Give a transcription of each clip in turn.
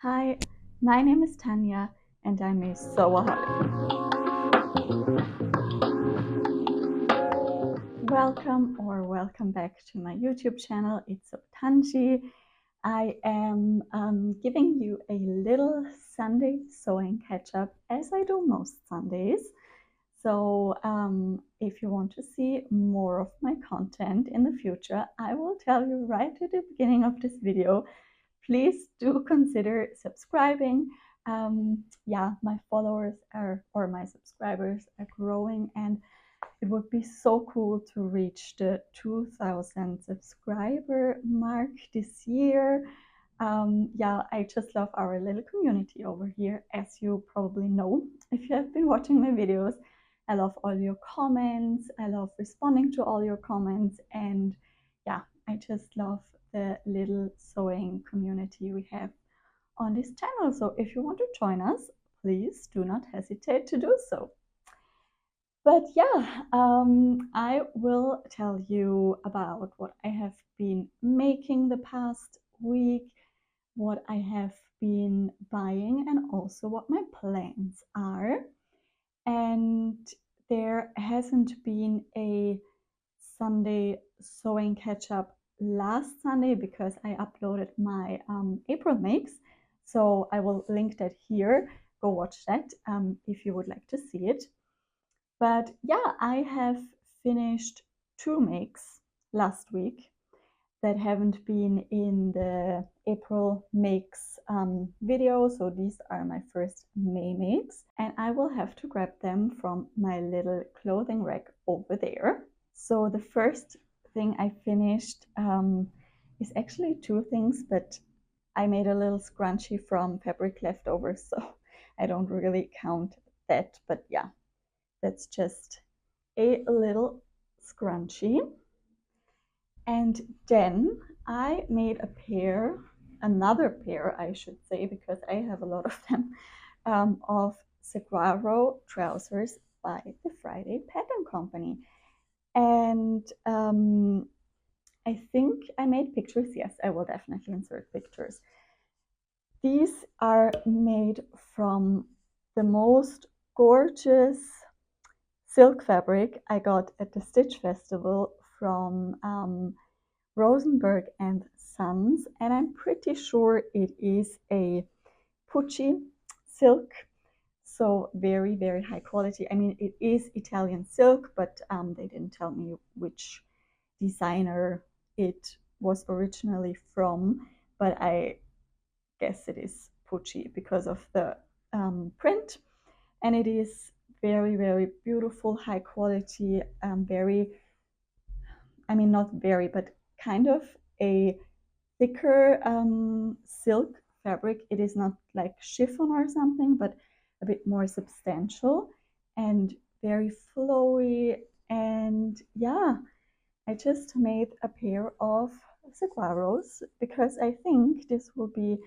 Hi, my name is Tanya and I'm a sewaholic. Welcome back to my YouTube channel. It's Tanji. I am giving you a little Sunday sewing catch up as I do most Sundays. So if you want to see more of my content in the future, I will tell you right at the beginning of this video, please do consider subscribing. Yeah, my followers or my subscribers are growing, and it would be so cool to reach the 2000 subscriber mark this year. Yeah, I just love our little community over here, as you probably know if you have been watching my videos. I love all your comments. I love responding to all your comments, and yeah, I just love the little sewing community we have on this channel. So if you want to join us, please do not hesitate to do so. But yeah, I will tell you about what I have been making the past week, what I have been buying, and also what my plans are. And there hasn't been a Sunday sewing catch up last Sunday because I uploaded my April makes. So I will link that here. Go watch that if you would like to see it. But yeah, I have finished two makes last week that haven't been in the April makes video. So these are my first May makes, and I will have to grab them from my little clothing rack over there. So the first thing I finished is actually two things, but I made a little scrunchie from fabric leftovers, so I don't really count that. But yeah, that's just a little scrunchie. And then I made another pair, I should say, because I have a lot of them, of Saguaro trousers by the Friday Pattern Company. And I think I made pictures. Yes, I will definitely insert pictures. These are made from the most gorgeous silk fabric I got at the Stitch Festival from Rosenberg and Sons, and I'm pretty sure it is a Pucci silk, so very, very high quality. I mean, it is Italian silk, but they didn't tell me which designer it was originally from, but I guess it is Pucci because of the print, and it is very, very beautiful, high quality, very, I mean, not very, but kind of a thicker silk fabric. It is not like chiffon or something, but a bit more substantial and very flowy. And yeah, I just made a pair of saguaros because I think this will be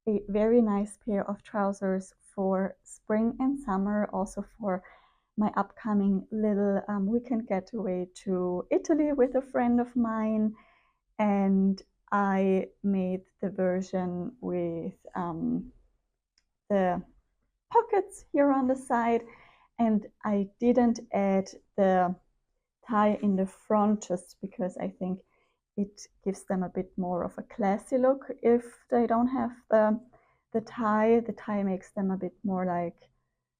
a very nice pair of trousers for spring and summer, also for my upcoming little weekend getaway to Italy with a friend of mine. And I made the version with the pockets here on the side, and I didn't add the tie in the front just because I think it gives them a bit more of a classy look if they don't have the tie. The tie makes them a bit more like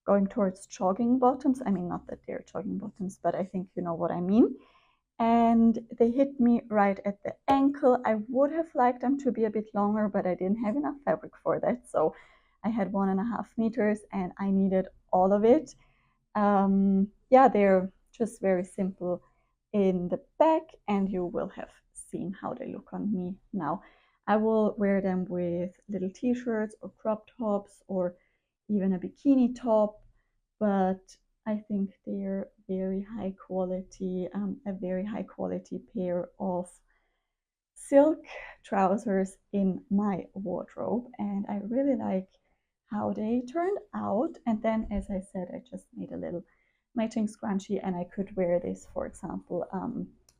going towards jogging bottoms. I mean, not that they're jogging bottoms, but I think you know what I mean. And they hit me right at the ankle. I would have liked them to be a bit longer, but I didn't have enough fabric for that. So I had 1.5 meters and I needed all of it. Yeah, they're just very simple in the back, and you will have seen how they look on me now. I will wear them with little t-shirts or crop tops or even a bikini top, but I think they're very high quality, a very high quality pair of silk trousers in my wardrobe, and I really like how they turned out. And then, as I said, I just made a little matching scrunchie, and I could wear this, for example,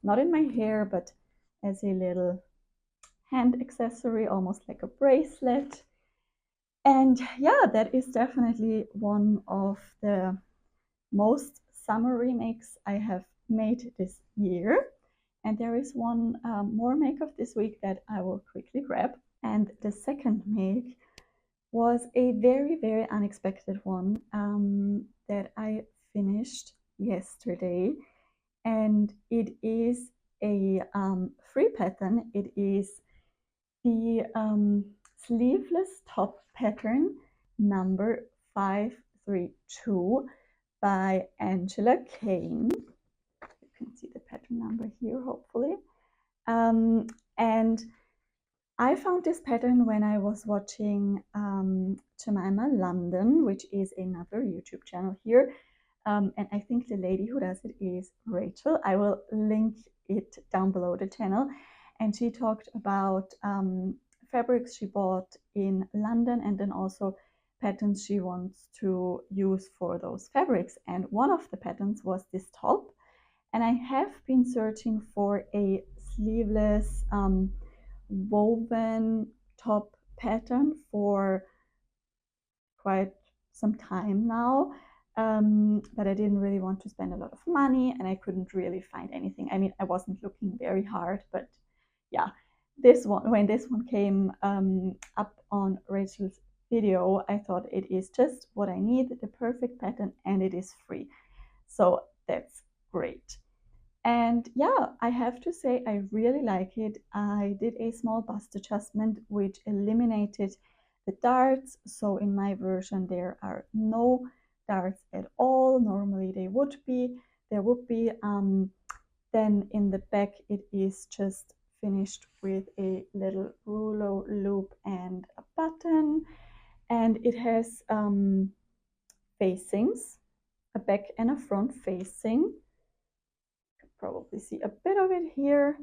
not in my hair, but as a little hand accessory, almost like a bracelet. And yeah, that is definitely one of the most summer remakes I have made this year. And there is one more make of this week that I will quickly grab. And the second make was a very, very unexpected one that I finished yesterday. And it is a free pattern. It is the sleeveless top pattern number 532 by Angela Kane. You can see the pattern number here, hopefully. And I found this pattern when I was watching Jemima London, which is another YouTube channel here. And I think the lady who does it is Rachel. I will link it down below the channel. And she talked about fabrics she bought in London and then also patterns she wants to use for those fabrics. And one of the patterns was this top. And I have been searching for a sleeveless woven top pattern for quite some time now. But I didn't really want to spend a lot of money and I couldn't really find anything. I mean, I wasn't looking very hard, but yeah, when this one came up on Rachel's video, I thought it is just what I need, the perfect pattern, and it is free. So that's great. And yeah, I have to say, I really like it. I did a small bust adjustment, which eliminated the darts. So in my version, there are no darts at all. Normally there would be. Then in the back, it is just finished with a little rouleau loop and a button. And it has facings, a back and a front facing. Probably see a bit of it here,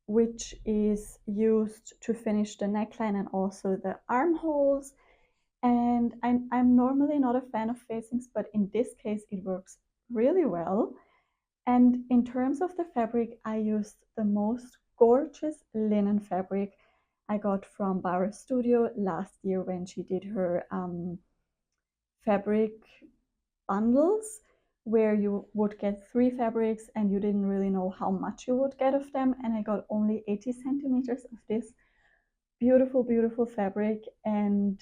which is used to finish the neckline and also the armholes. And I'm normally not a fan of facings, but in this case it works really well. And in terms of the fabric, I used the most gorgeous linen fabric I got from Bara Studio last year when she did her fabric bundles where you would get 3 fabrics and you didn't really know how much you would get of them. And I got only 80 centimeters of this beautiful, beautiful fabric. And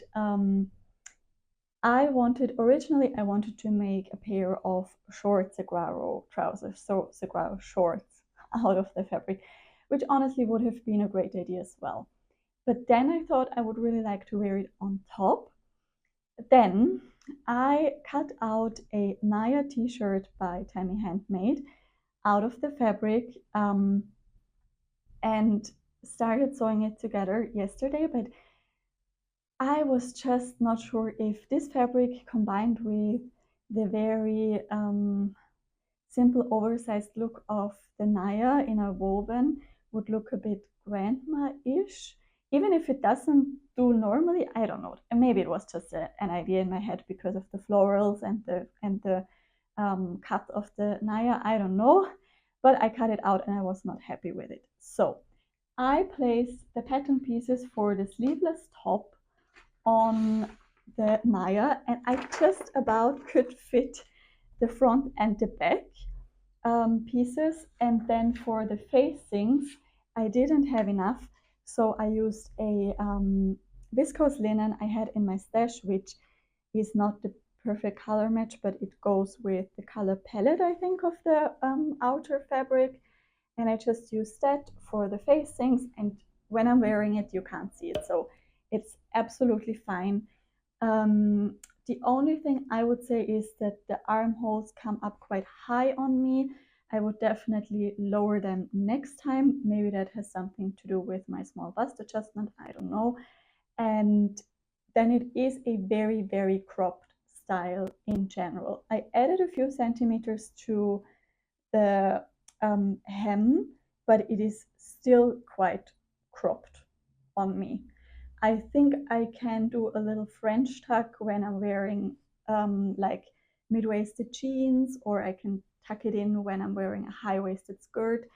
originally I wanted to make a pair of short saguaro trousers, so saguaro shorts out of the fabric, which honestly would have been a great idea as well. But then I thought I would really like to wear it on top. Then I cut out a Naya t-shirt by Tammy Handmade out of the fabric and started sewing it together yesterday, but I was just not sure if this fabric combined with the very simple oversized look of the Naya in a woven would look a bit grandma-ish. Even if it doesn't do normally, I don't know. Maybe it was just an idea in my head because of the florals and the cut of the Naya. I don't know, but I cut it out and I was not happy with it. So I placed the pattern pieces for the sleeveless top on the Naya, and I just about could fit the front and the back pieces. And then for the facings, I didn't have enough, so I used a viscose linen I had in my stash, which is not the perfect color match, but it goes with the color palette, I think, of the outer fabric. And I just used that for the facings, and when I'm wearing it, you can't see it, so it's absolutely fine. The only thing I would say is that the armholes come up quite high on me. I would definitely lower them next time. Maybe that has something to do with my small bust adjustment, I don't know. And then it is a very, very cropped style in general. I added a few centimeters to the hem, but it is still quite cropped on me. I think I can do a little French tuck when I'm wearing like mid-waisted jeans, or I can tuck it in when I'm wearing a high-waisted skirt,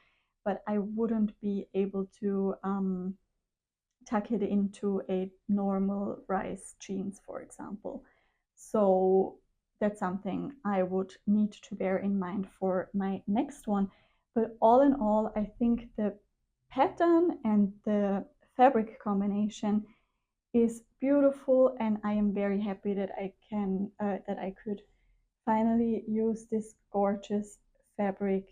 but I wouldn't be able to tuck it into a normal rise jeans, for example. So that's something I would need to bear in mind for my next one. But all in all, I think the pattern and the fabric combination is beautiful, and I am very happy that I could finally use this gorgeous fabric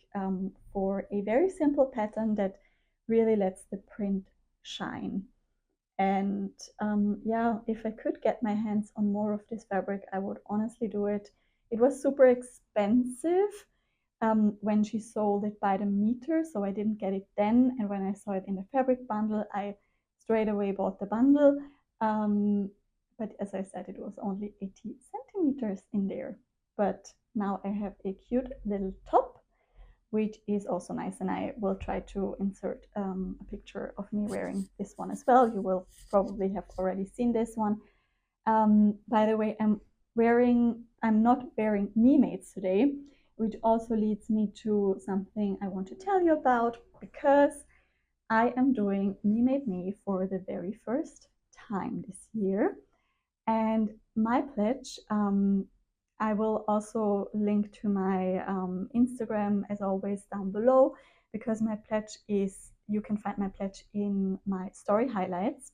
for a very simple pattern that really lets the print shine. And yeah, if I could get my hands on more of this fabric, I would honestly do it. It was super expensive when she sold it by the meter, so I didn't get it then. And when I saw it in the fabric bundle, I straight away bought the bundle. But as I said, it was only 80 centimeters in there. But now I have a cute little top, which is also nice, and I will try to insert a picture of me wearing this one as well. You will probably have already seen this one. By the way, I'm not wearing Me Mates today, which also leads me to something I want to tell you about, because I am doing Me Made Me for the very first time this year. And my pledge, I will also link to my Instagram as always down below, because my pledge is, you can find my pledge in my story highlights.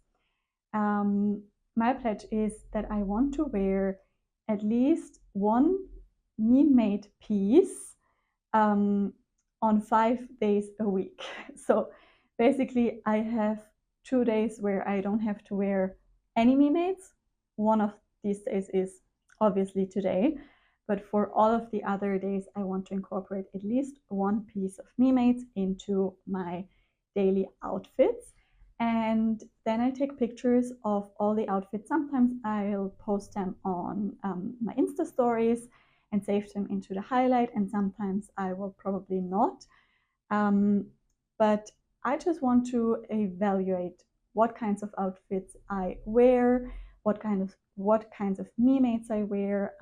My pledge is that I want to wear at least one me-made piece on 5 days a week. So basically I have 2 days where I don't have to wear any me-mates. One of these days is obviously today, but for all of the other days I want to incorporate at least one piece of me-mates into my daily outfits. And then I take pictures of all the outfits. Sometimes I'll post them on my Insta stories and save them into the highlight, and sometimes I will probably not. But I just want to evaluate what kinds of outfits I wear, what kinds of me-mates I wear,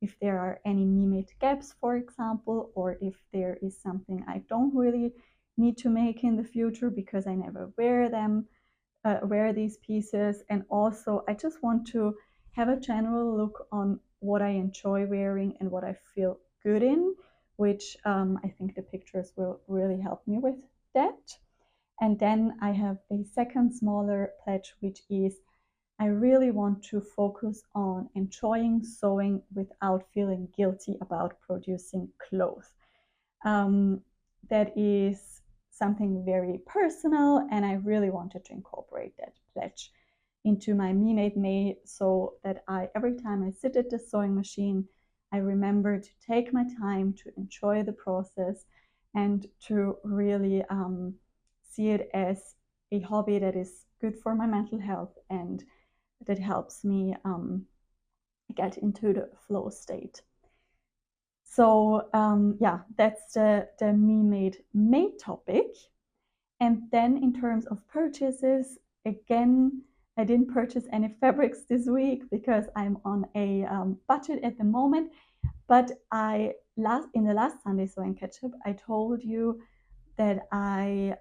if there are any me-mate gaps, for example, or if there is something I don't really need to make in the future because I never wear these pieces. And also I just want to have a general look on what I enjoy wearing and what I feel good in, which I think the pictures will really help me with that. And then I have a second smaller pledge, which is I really want to focus on enjoying sewing without feeling guilty about producing clothes. That is something very personal, and I really wanted to incorporate that pledge into my Me Made May, so that every time I sit at the sewing machine, I remember to take my time to enjoy the process and to really see it as a hobby that is good for my mental health and that helps me get into the flow state. So yeah, that's the Me Made May topic. And then in terms of purchases, again, I didn't purchase any fabrics this week because I'm on a budget at the moment. But in the last Sunday Sewing Catch Up, I told you that I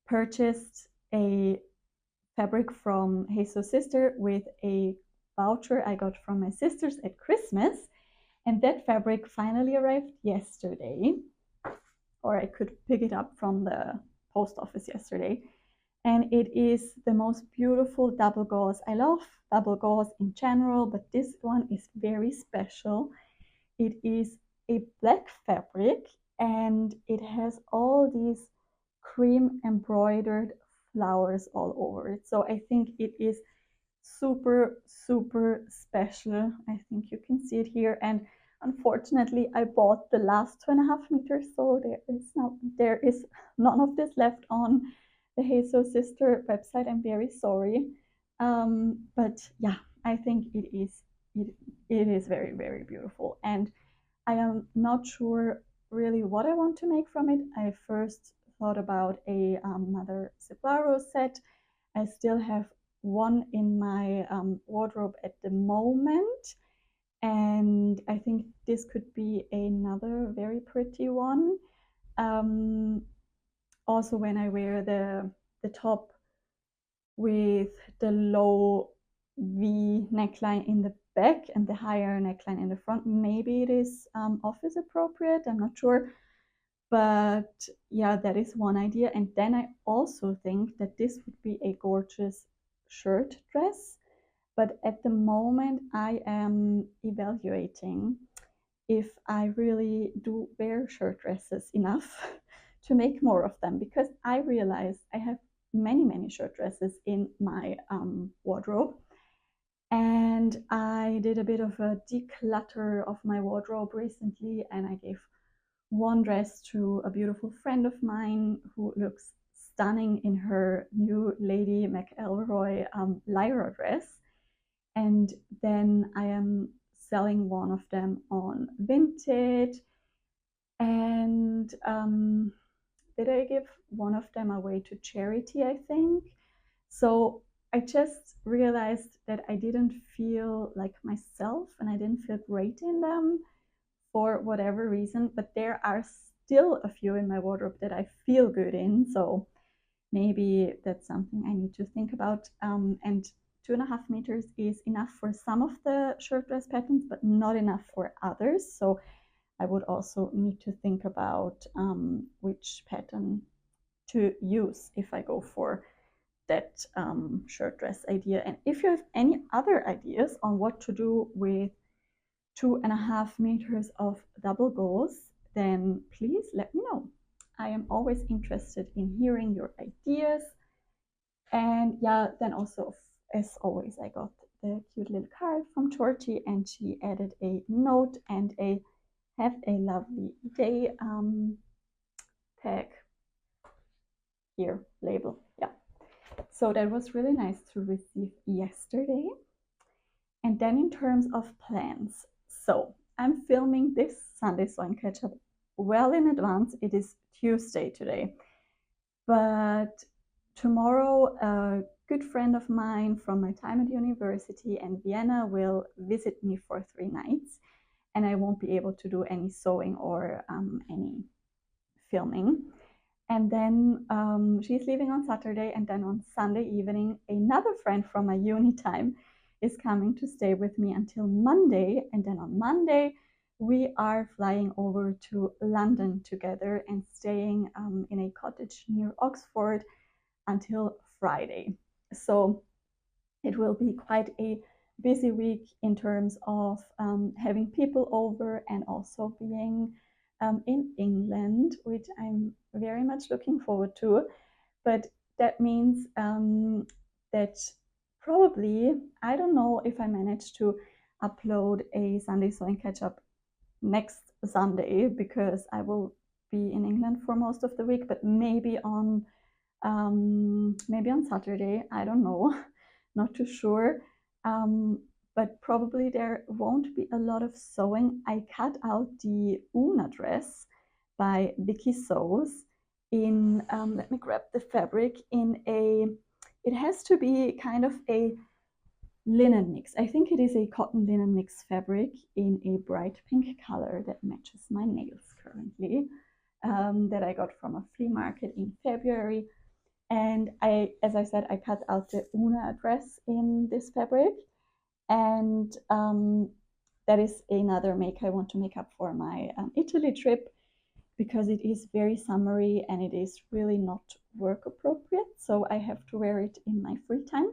purchased a fabric from Hey Sew Sister with a voucher I got from my sisters at Christmas. And that fabric finally arrived yesterday, or I could pick it up from the post office yesterday. And it is the most beautiful double gauze. I love double gauze in general, but this one is very special. It is a black fabric and it has all these cream embroidered flowers all over it. So I think it is super, super special. I think you can see it here. And unfortunately, I bought the last 2.5 meters, so there is none of this left on the Hey Sew Sister website. I'm very sorry, but yeah, I think it is very, very beautiful, and I am not sure really what I want to make from it. I first thought about a Mother Sequaro set. I still have one in my wardrobe at the moment, and I think this could be another very pretty one. Also, when I wear the top with the low V neckline in the back and the higher neckline in the front. Maybe it is office appropriate, I'm not sure. But yeah, that is one idea. And then I also think that this would be a gorgeous shirt dress. But at the moment, I am evaluating if I really do wear shirt dresses enough to make more of them, because I realize I have many shirt dresses in my wardrobe. And I did a bit of a declutter of my wardrobe recently, and I gave one dress to a beautiful friend of mine who looks stunning in her new Lady McElroy Lyra dress. And then I am selling one of them on Vinted. And did I give one of them away to charity, I think? So I just realized that I didn't feel like myself and I didn't feel great in them for whatever reason, but there are still a few in my wardrobe that I feel good in. So maybe that's something I need to think about. And 2.5 meters is enough for some of the shirt dress patterns, but not enough for others. So I would also need to think about which pattern to use if I go for that shirt dress idea. And if you have any other ideas on what to do with 2.5 meters of double gauze, then please let me know. I am always interested in hearing your ideas. And yeah, then also, as always, I got the cute little card from Georgie, and she added a note and a "Have a lovely day" tag here label. Yeah, so that was really nice to receive yesterday. And then in terms of plans, so I'm filming this Sunday Sew and Catch Up well in advance. It is Tuesday today, but tomorrow a good friend of mine from my time at university in Vienna will visit me for 3 nights, and I won't be able to do any sewing or any filming. And then she's leaving on Saturday, and then on Sunday evening, another friend from my uni time is coming to stay with me until Monday. And then on Monday, we are flying over to London together and staying in a cottage near Oxford until Friday. So it will be quite a busy week in terms of having people over and also being in England, which I'm very much looking forward to. But that means that probably, I don't know if I manage to upload a Sunday Sew and Catch Up next Sunday, because I will be in England for most of the week, but maybe on Saturday, I don't know, not too sure. But probably there won't be a lot of sewing. I cut out the Una dress by Vicky Sews in, let me grab the fabric, it has to be kind of a linen mix. I think it is a cotton linen mix fabric in a bright pink color that matches my nails currently, that I got from a flea market in February. And as I said, I cut out the Una dress in this fabric. And that is another make I want to make up for my Italy trip, because it is very summery and it is really not work appropriate. So I have to wear it in my free time.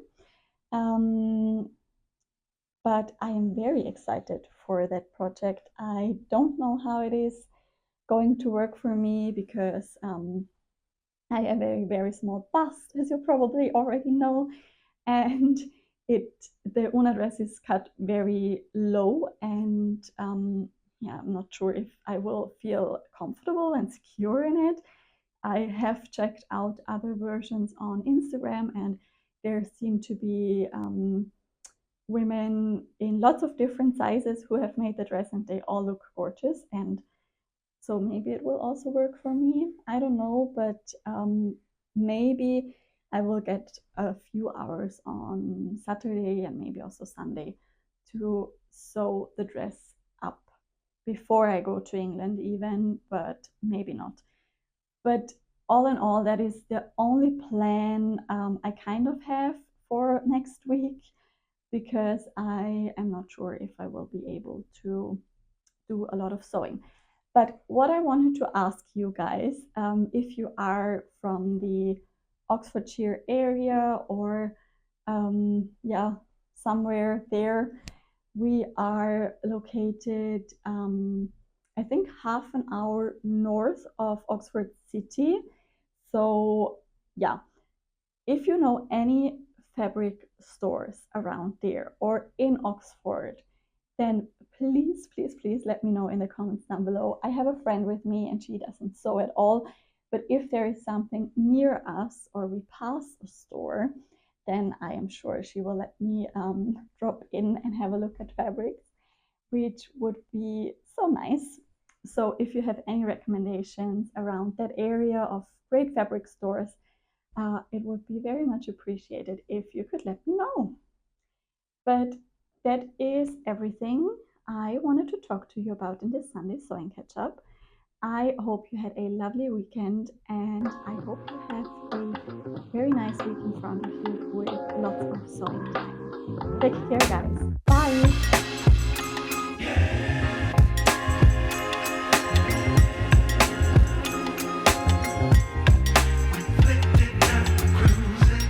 But I am very excited for that project. I don't know how it is going to work for me, because I have a very small bust, as you probably already know, and the Una dress is cut very low, and yeah, I'm not sure if I will feel comfortable and secure in it. I have checked out other versions on Instagram, and there seem to be women in lots of different sizes who have made the dress, and they all look gorgeous. And so maybe it will also work for me. I don't know, but maybe I will get a few hours on Saturday and maybe also Sunday to sew the dress up before I go to England even, but maybe not. But all in all, that is the only plan I kind of have for next week, because I am not sure if I will be able to do a lot of sewing. But what I wanted to ask you guys, if you are from the Oxfordshire area or yeah, somewhere there, we are located, I think, half an hour north of Oxford City. So yeah, if you know any fabric stores around there or in Oxford, then please, please, please let me know in the comments down below. I have a friend with me and she doesn't sew at all, but if there is something near us or we pass a store, then I am sure she will let me drop in and have a look at fabrics, which would be so nice. So if you have any recommendations around that area of great fabric stores, it would be very much appreciated if you could let me know. But that is everything I wanted to talk to you about in this Sunday Sewing Catch Up. I hope you had a lovely weekend and I hope you have a very nice week in front of you with lots of sewing time. Take care, guys.